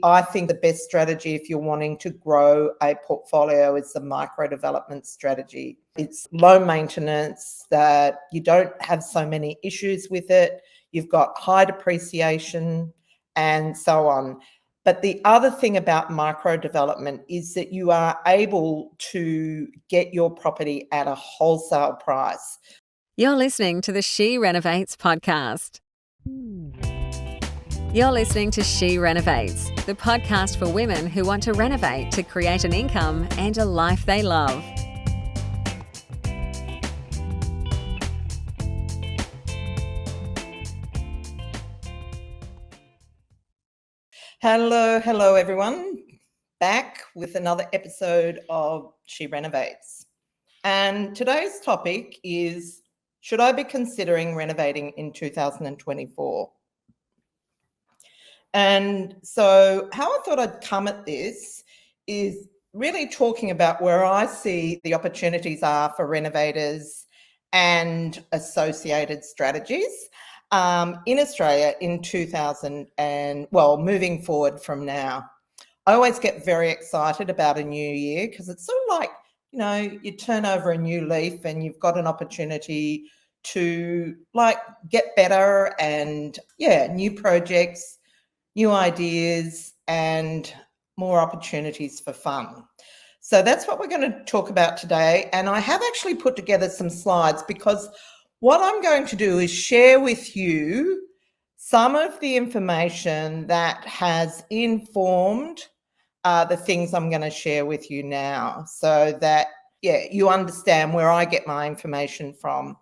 I think the best strategy if you're wanting to grow a portfolio is the micro development strategy. It's low maintenance, that you don't have so many issues with it. You've got high depreciation and so on. But the other thing about micro development is that you are able to get your property at a wholesale price. You're listening to the She Renovates podcast. You're listening to She Renovates, the podcast for women who want to renovate to create an income and a life they love. Hello everyone. Back with another episode of She Renovates. And today's topic is, should I be considering renovating in 2024? And so how I thought I'd come at this is really talking about where I see the opportunities are for renovators and associated strategies in Australia in moving forward from now. I always get very excited about a new year because it's sort of like, you turn over a new leaf and you've got an opportunity to get better and new projects, new ideas, and more opportunities for fun. So that's what we're going to talk about today. And I have actually put together some slides because what I'm going to do is share with you some of the information that has informed the things I'm going to share with you now, so that, you understand where I get my information from.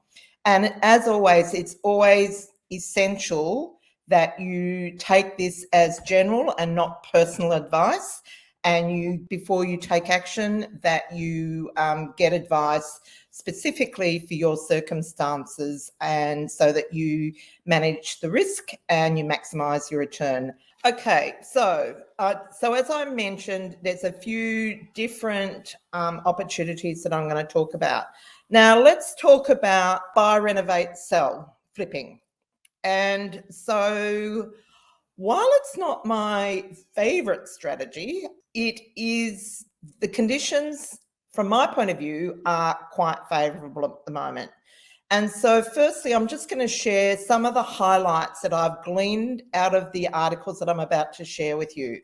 And as always, it's always essential that you take this as general and not personal advice, and before you take action, that you get advice specifically for your circumstances, and so that you manage the risk and you maximize your return. Okay, so as I mentioned, there's a few different opportunities that I'm going to talk about. Now, let's talk about buy, renovate, sell, flipping. And so while it's not my favorite strategy, it is, the conditions from my point of view are quite favorable at the moment. And so firstly, I'm just going to share some of the highlights that I've gleaned out of the articles that I'm about to share with you.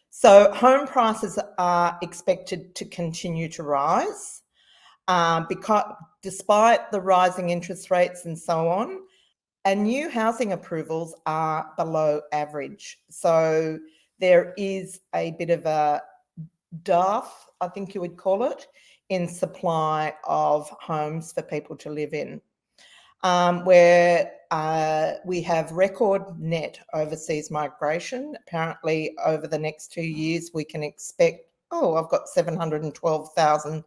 So home prices are expected to continue to rise because despite the rising interest rates and so on, and new housing approvals are below average. So there is a bit of a dearth, I think you would call it, in supply of homes for people to live in, where we have record net overseas migration. Apparently over the next 2 years, we can expect, I've got $712,000.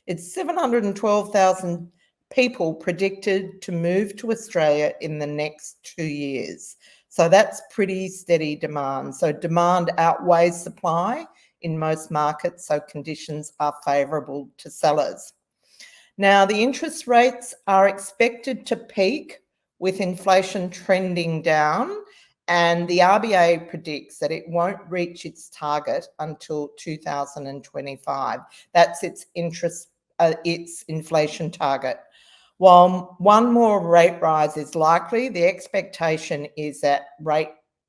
It's 712,000 people predicted to move to Australia in the next 2 years. So that's pretty steady demand. So demand outweighs supply in most markets, so conditions are favourable to sellers. Now, the interest rates are expected to peak with inflation trending down, and the RBA predicts that it won't reach its target until 2025. That's its inflation target. While one more rate rise is likely, the expectation is that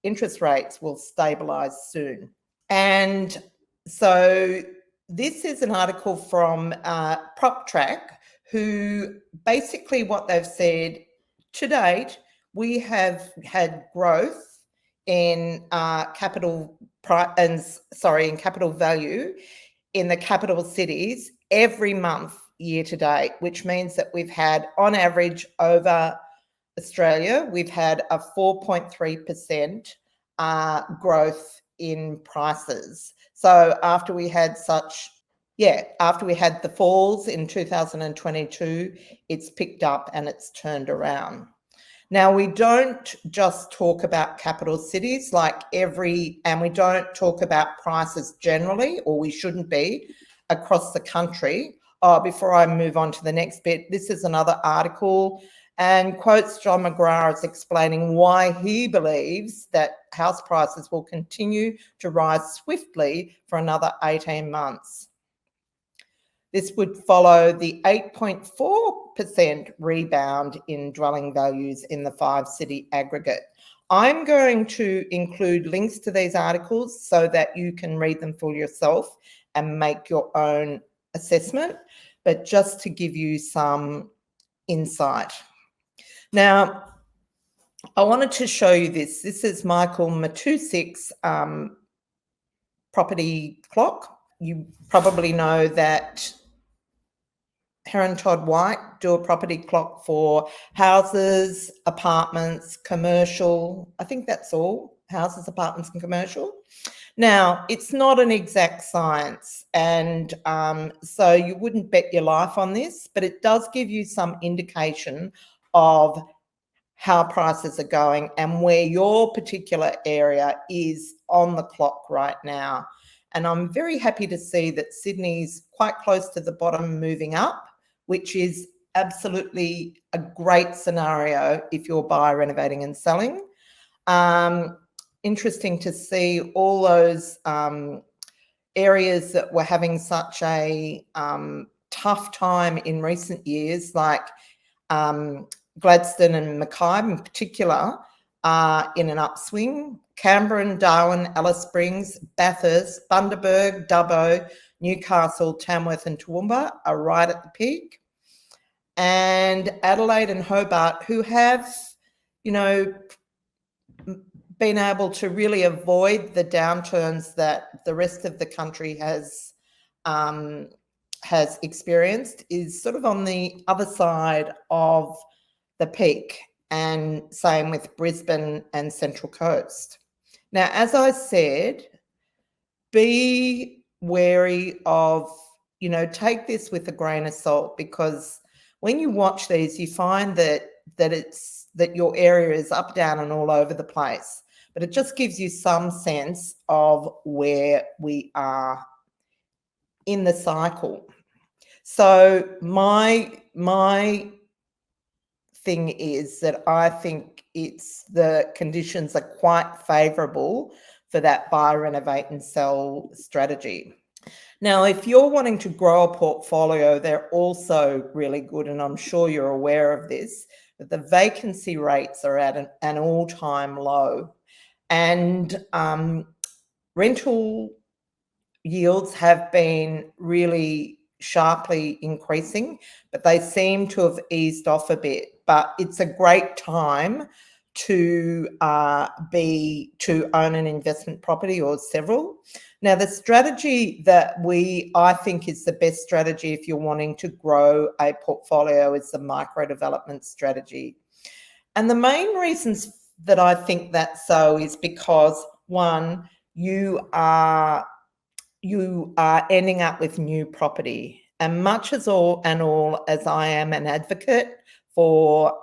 interest rates will stabilise soon. And so this is an article from PropTrack, who basically what they've said, to date, we have had growth in capital value in the capital cities every month year to date, which means that we've had, on average over Australia, we've had a 4.3% growth in prices. So after we had the falls in 2022, it's picked up and it's turned around. Now, we don't just talk about capital cities and we don't talk about prices generally, or we shouldn't be, across the country. Before I move on to the next bit, this is another article and quotes John McGrath as explaining why he believes that house prices will continue to rise swiftly for another 18 months. This would follow the 8.4% rebound in dwelling values in the 5-city aggregate. I'm going to include links to these articles so that you can read them for yourself and make your own assessment, but just to give you some insight. Now, I wanted to show you this. This is Michael Matusik's property clock. You probably know that Heron Todd White do a property clock for houses, apartments, commercial. I think that's all, houses, apartments and commercial. Now, it's not an exact science, and so you wouldn't bet your life on this, but it does give you some indication of how prices are going and where your particular area is on the clock right now. And I'm very happy to see that Sydney's quite close to the bottom, moving up, which is absolutely a great scenario if you're buy, renovating and selling. Interesting to see all those areas that were having such a tough time in recent years, like Gladstone and Mackay in particular, in an upswing. Canberra, Darwin, Alice Springs, Bathurst, Bundaberg, Dubbo, Newcastle, Tamworth and Toowoomba are right at the peak. And Adelaide and Hobart, who have, been able to really avoid the downturns that the rest of the country has experienced, is sort of on the other side of the peak, and same with Brisbane and Central Coast. Now, as I said, be wary of, take this with a grain of salt, because when you watch these, you find that your area is up, down and all over the place. But it just gives you some sense of where we are in the cycle. So my thing is that I think the conditions are quite favourable for that buy, renovate and sell strategy. Now, if you're wanting to grow a portfolio, they're also really good, and I'm sure you're aware of this, but the vacancy rates are at an all-time low, and rental yields have been really sharply increasing, but they seem to have eased off a bit. But it's a great time to own an investment property or several. Now, the strategy that I think is the best strategy if you're wanting to grow a portfolio is the micro development strategy. And the main reasons that I think that's so is because, one, you are ending up with new property. And much as all as I am an advocate for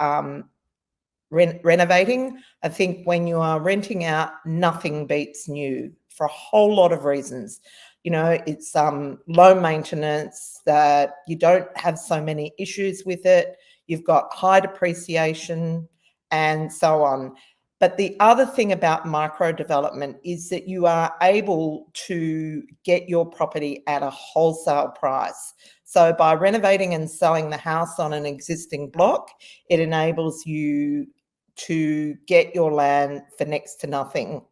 renovating, I think when you are renting out, nothing beats new for a whole lot of reasons. It's low maintenance, that you don't have so many issues with it. You've got high depreciation and so on. But the other thing about micro development is that you are able to get your property at a wholesale price. So by renovating and selling the house on an existing block, it enables you to get your land for next to nothing.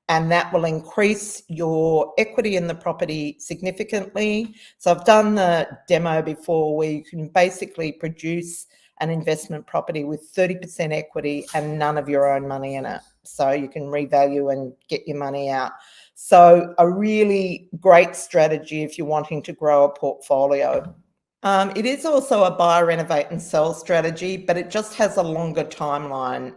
And that will increase your equity in the property significantly. So I've done the demo before where you can basically produce an investment property with 30% equity and none of your own money in it. So you can revalue and get your money out. So a really great strategy if you're wanting to grow a portfolio. It is also a buy, renovate and sell strategy, but it just has a longer timeline.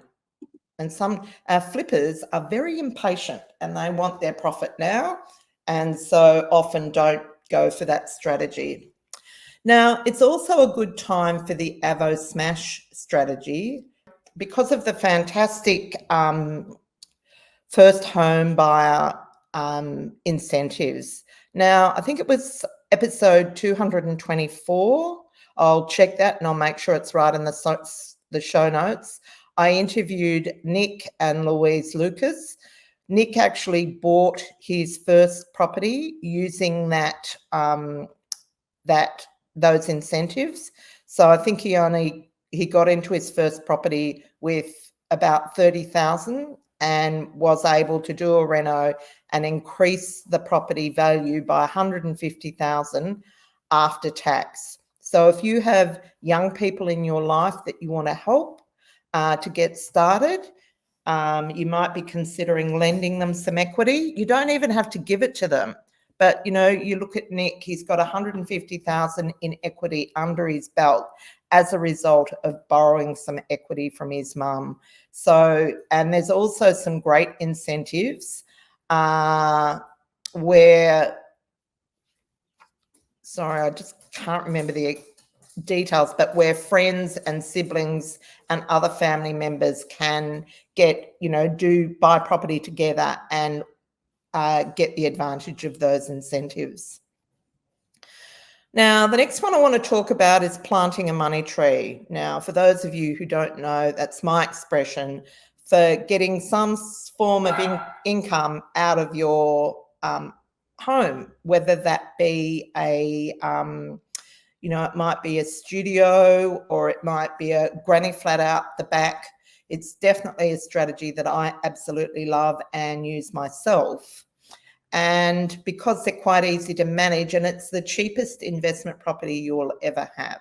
And some flippers are very impatient and they want their profit now, and so often don't go for that strategy. Now, it's also a good time for the AVO Smash strategy because of the fantastic first home buyer incentives. Now, I think it was episode 224. I'll check that and I'll make sure it's right in the the show notes, I interviewed Nick and Louise Lucas. Nick actually bought his first property using those incentives. So I think he got into his first property with about 30,000 and was able to do a reno and increase the property value by 150,000 after tax. So if you have young people in your life that you want to help to get started, you might be considering lending them some equity. You don't even have to give it to them. But, you look at Nick, he's got 150,000 in equity under his belt as a result of borrowing some equity from his mum. So, and there's also some great incentives where, sorry, I just can't remember the details, but where friends and siblings and other family members can get, buy property together and get the advantage of those incentives. Now, the next one I want to talk about is planting a money tree. Now, for those of you who don't know, that's my expression for getting some form of income out of your home, whether that be it might be a studio or it might be a granny flat out the back. It's definitely a strategy that I absolutely love and use myself. And because they're quite easy to manage, and it's the cheapest investment property you will ever have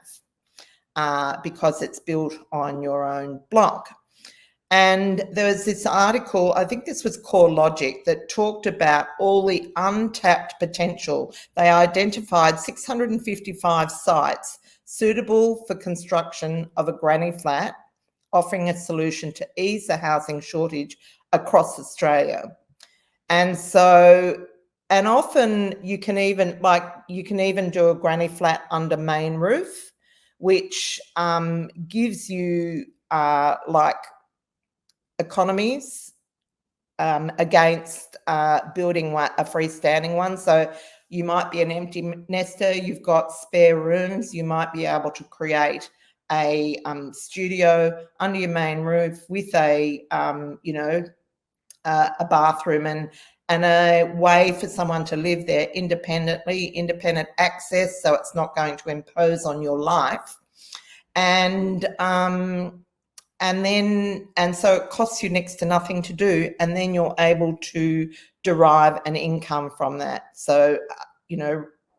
because it's built on your own block. And there was this article, I think this was Core Logic, that talked about all the untapped potential. They identified 655 sites suitable for construction of a granny flat, offering a solution to ease the housing shortage across Australia. And so, and often you can even do a granny flat under main roof, which gives you economies against building a freestanding one. So you might be an empty nester, you've got spare rooms, you might be able to create a studio under your main roof with a bathroom and a way for someone to live there independent access, so it's not going to impose on your life. And so it costs you next to nothing to do, and then you're able to derive an income from that. So,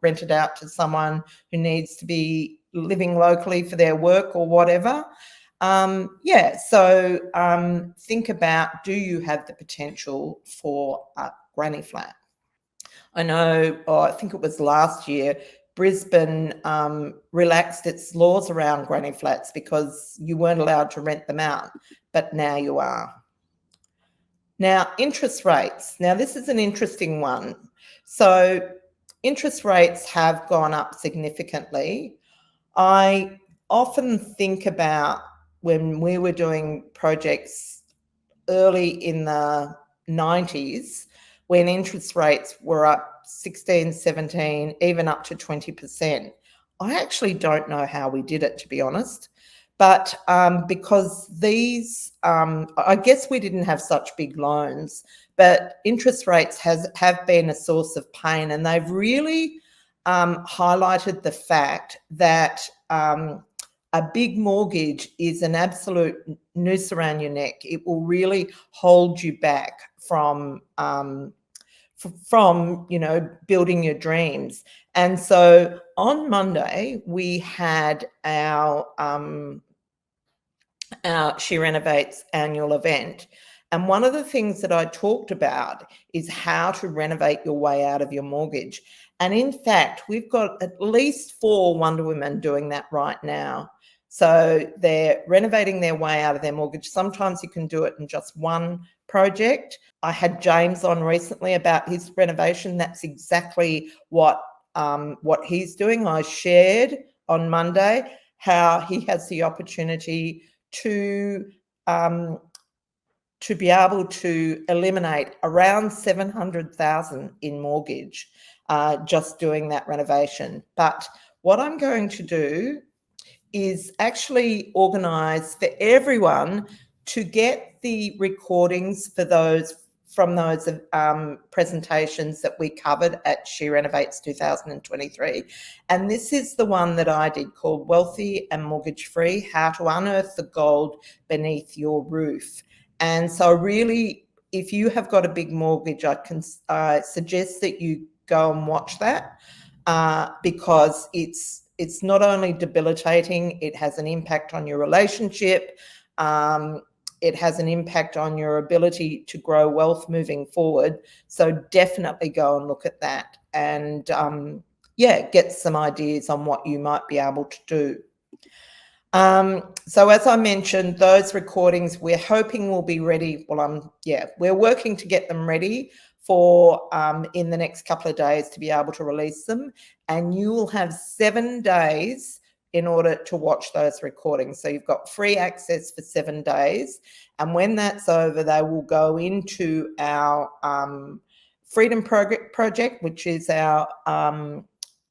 rent it out to someone who needs to be living locally for their work or whatever. Think about, do you have the potential for a granny flat? I know, I think it was last year, Brisbane relaxed its laws around granny flats because you weren't allowed to rent them out, but now you are. Now, interest rates. Now, this is an interesting one. So interest rates have gone up significantly. I often think about when we were doing projects early in the 90s, when interest rates were up 16, 17, even up to 20%. I actually don't know how we did it, to be honest. But because these, I guess we didn't have such big loans, but interest rates have been a source of pain, and they've really highlighted the fact that a big mortgage is an absolute noose around your neck. It will really hold you back from building your dreams. And so on Monday, we had our She Renovates annual event. And one of the things that I talked about is how to renovate your way out of your mortgage. And in fact, we've got at least 4 Wonder Women doing that right now. So they're renovating their way out of their mortgage. Sometimes you can do it in just one project. I had James on recently about his renovation. That's exactly what he's doing. I shared on Monday how he has the opportunity to be able to eliminate around 700,000 in mortgage just doing that renovation. But what I'm going to do is actually organised for everyone to get the recordings from those presentations that we covered at She Renovates 2023. And this is the one that I did, called Wealthy and Mortgage Free: How to Unearth the Gold Beneath Your Roof. And so really, if you have got a big mortgage, I suggest that you go and watch that, because it's not only debilitating, it has an impact on your relationship. It has an impact on your ability to grow wealth moving forward. So definitely go and look at that and, get some ideas on what you might be able to do. So as I mentioned, those recordings we're hoping will be ready. Well, we're working to get them ready for in the next couple of days to be able to release them. And you will have 7 days in order to watch those recordings. So you've got free access for 7 days. And when that's over, they will go into our Freedom Project, which is our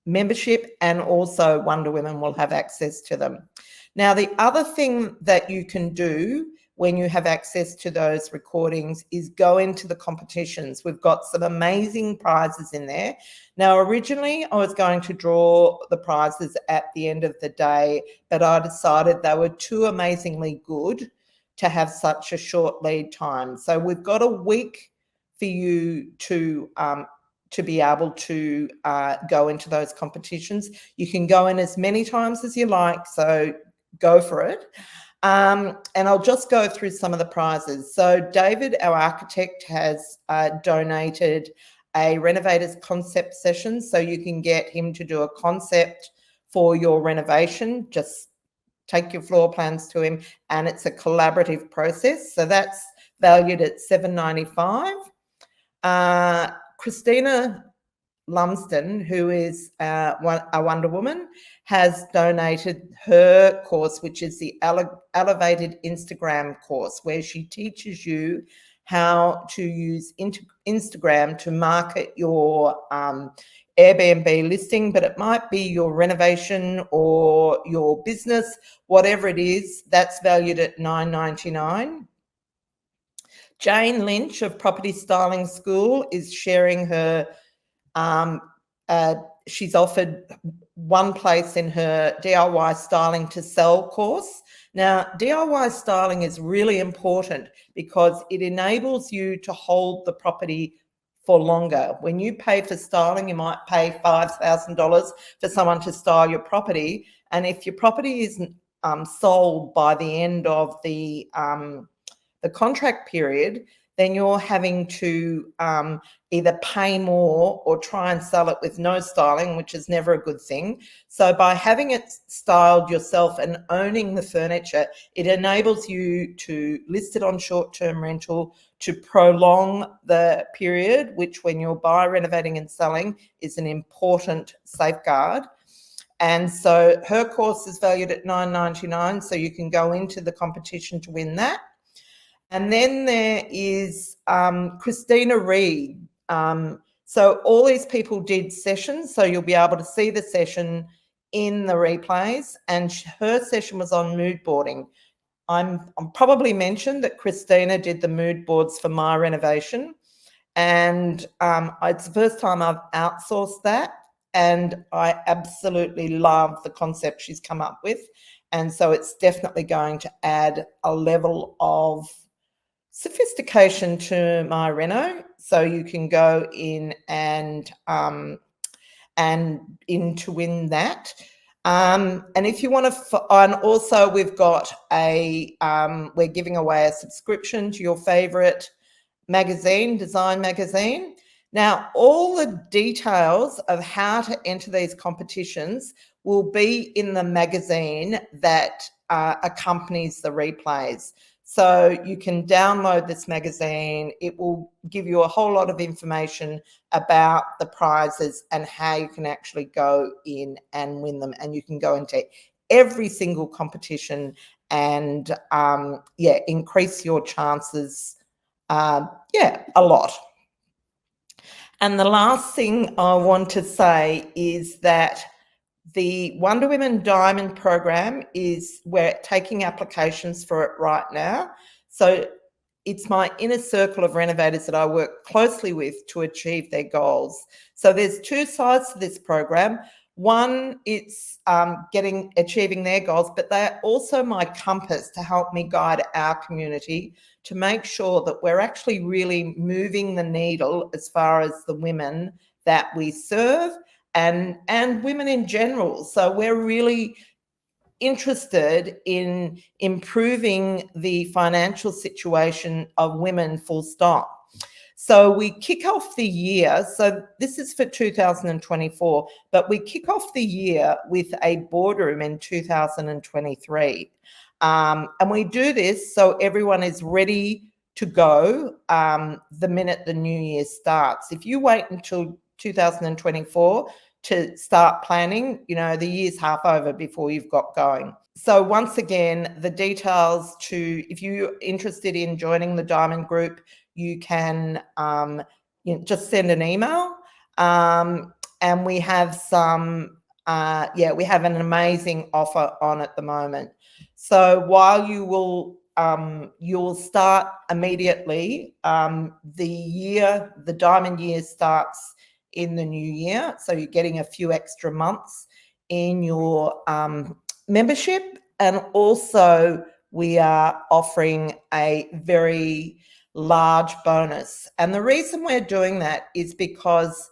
membership, and also Wonder Women will have access to them. Now, the other thing that you can do when you have access to those recordings is go into the competitions. We've got some amazing prizes in there. Now, originally I was going to draw the prizes at the end of the day, but I decided they were too amazingly good to have such a short lead time. So we've got a week for you to be able to go into those competitions. You can go in as many times as you like, so go for it. And I'll just go through some of the prizes. So David, our architect, has donated a renovators concept session, so you can get him to do a concept for your renovation. Just take your floor plans to him, and it's a collaborative process. So that's valued at $7.95. Christina Lumsden, who is a Wonder Woman, has donated her course, which is the Elevated Instagram course, where she teaches you how to use Instagram to market your Airbnb listing, but it might be your renovation or your business, whatever it is. That's valued at $9.99. Jane Lynch of Property Styling School is sharing her she's offered one place in her DIY Styling to Sell course. Now, DIY styling is really important because it enables you to hold the property for longer. When you pay for styling, you might pay $5,000 for someone to style your property. And if your property isn't sold by the end of the contract period, then you're having to either pay more or try and sell it with no styling, which is never a good thing. So by having it styled yourself and owning the furniture, it enables you to list it on short-term rental, to prolong the period, which when you're buy, renovating and selling is an important safeguard. And so her course is valued at $9.99, so you can go into the competition to win that. And then there is Christina Reed. So all these people did sessions, so you'll be able to see the session in the replays. And her session was on mood boarding. I'm probably mentioned that Christina did the mood boards for my renovation, and it's the first time I've outsourced that, and I absolutely love the concept she's come up with. And so it's definitely going to add a level of sophistication to my reno, so you can go in and in to win that. And if you want to, and also we've got we're giving away a subscription to your favorite magazine, design magazine. Now, all the details of how to enter these competitions will be in the magazine that accompanies the replays. So you can download this magazine. It will give you a whole lot of information about the prizes and how you can actually go in and win them. And you can go into every single competition and, increase your chances, a lot. And the last thing I want to say is that The Wonder Women Diamond program we're taking applications for it right now. So it's my inner circle of renovators that I work closely with to achieve their goals. So there's two sides to this program. One, it's achieving their goals, but they're also my compass to help me guide our community to make sure that we're actually really moving the needle as far as the women that we serve and women in general. So we're really interested in improving the financial situation of women, full stop. So we kick off the year. So this is for 2024, but we kick off the year with a boardroom in 2023. And we do this so everyone is ready to go the minute the new year starts. If you wait until 2024 to start planning, the year's half over before you've got going. So once again, the details if you're interested in joining the Diamond Group, you can just send an email. And we have we have an amazing offer on at the moment. So while you'll start immediately, the Diamond year starts in the new year. So you're getting a few extra months in your membership. And also we are offering a very large bonus. And the reason we're doing that is because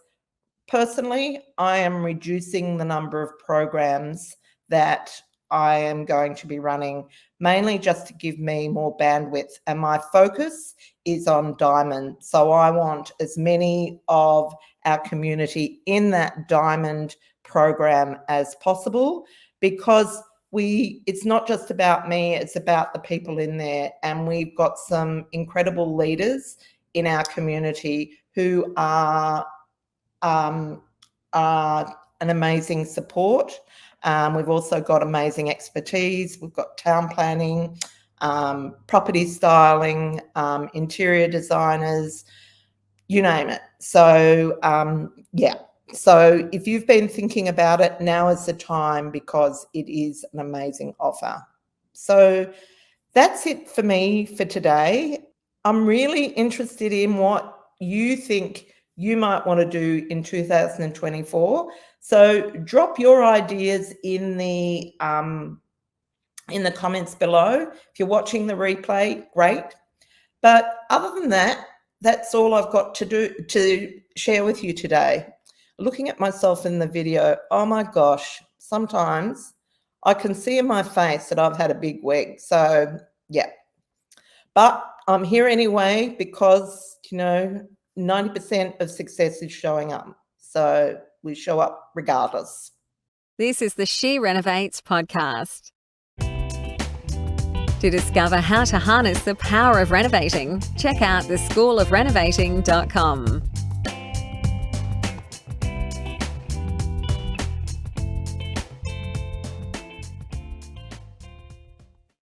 personally, I am reducing the number of programs that I am going to be running, mainly just to give me more bandwidth. And my focus is on Diamond. So I want as many of our community in that Diamond program as possible, because it's not just about me, it's about the people in there. And we've got some incredible leaders in our community who are an amazing support. We've also got amazing expertise. We've got town planning, property styling, interior designers, you name it. So, So if you've been thinking about it, now is the time, because it is an amazing offer. So that's it for me for today. I'm really interested in what you think you might want to do in 2024. So drop your ideas in the comments below. If you're watching the replay, great. But other than that, that's all I've got to share with you today. Looking at myself in the video, oh my gosh, sometimes I can see in my face that I've had a big week. So yeah, but I'm here anyway, because 90% of success is showing up. So we show up regardless. This is the She Renovates podcast. To discover how to harness the power of renovating, check out theschoolofrenovating.com.